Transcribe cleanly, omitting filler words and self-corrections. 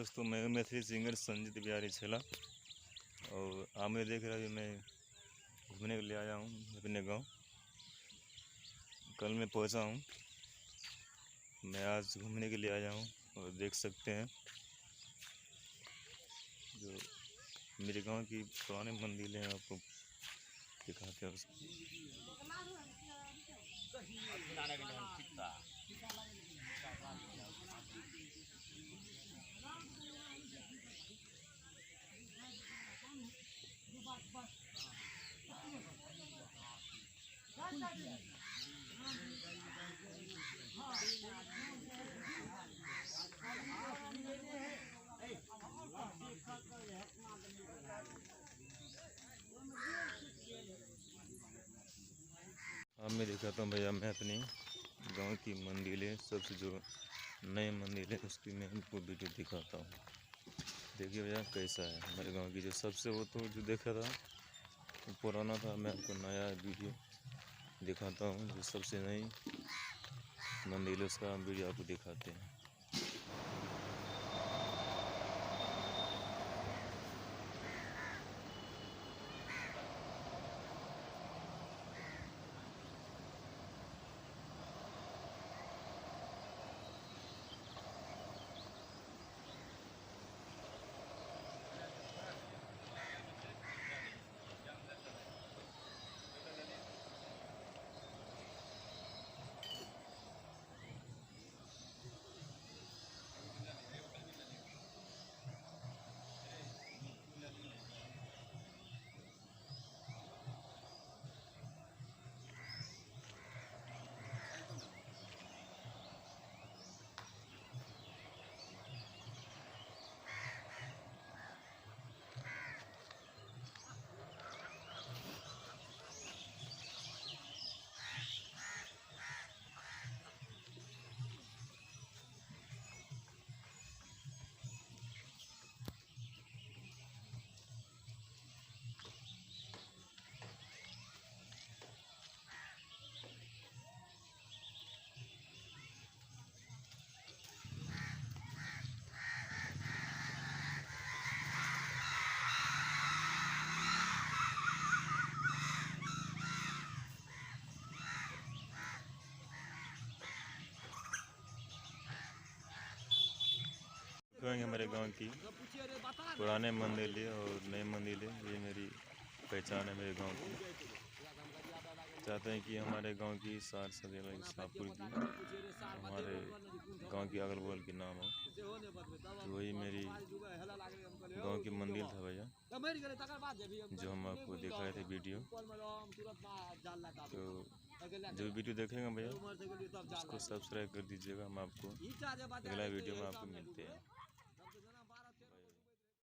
दोस्तों, मैं मैथिली सिंगर संजीत बिहारी छेला और आप मैं देख रहा हूँ। मैं घूमने के लिए आया हूँ अपने गांव। कल मैं पहुंचा हूँ। मैं आज घूमने के लिए आया हूँ और देख सकते हैं जो मेरे गांव की पुराने मंदिर हैं, आपको दिखाते हैं। अब मैं दिखाता हूँ भैया, मैं अपनी गांव की मंदिरें, सबसे जो नए मंदिर है उसकी मैं आपको वीडियो दिखाता हूँ। देखिए भैया कैसा है हमारे गांव की। जो सबसे वो तो जो देखा था वो पुराना था, मैं आपको नया वीडियो दिखाता हूँ। जो सबसे नई मंदिर है उसका वीडियो आपको दिखाते हैं। हमारे गांव की पुराने मंदिर और नए मंदिर, ये मेरी पहचान है मेरे गांव की। चाहते हैं कि हमारे गांव की सार सदैव शाहपुर की हमारे गांव की अगल बगल के नाम हो। तो वही मेरी गांव की मंदिर था भैया, जो हम आपको दिखाए थे वीडियो। तो जो वीडियो देखेंगे भैया उसको सब्सक्राइब कर दीजिएगा। हम आपको अगला वीडियो में आपको मिलते हैं।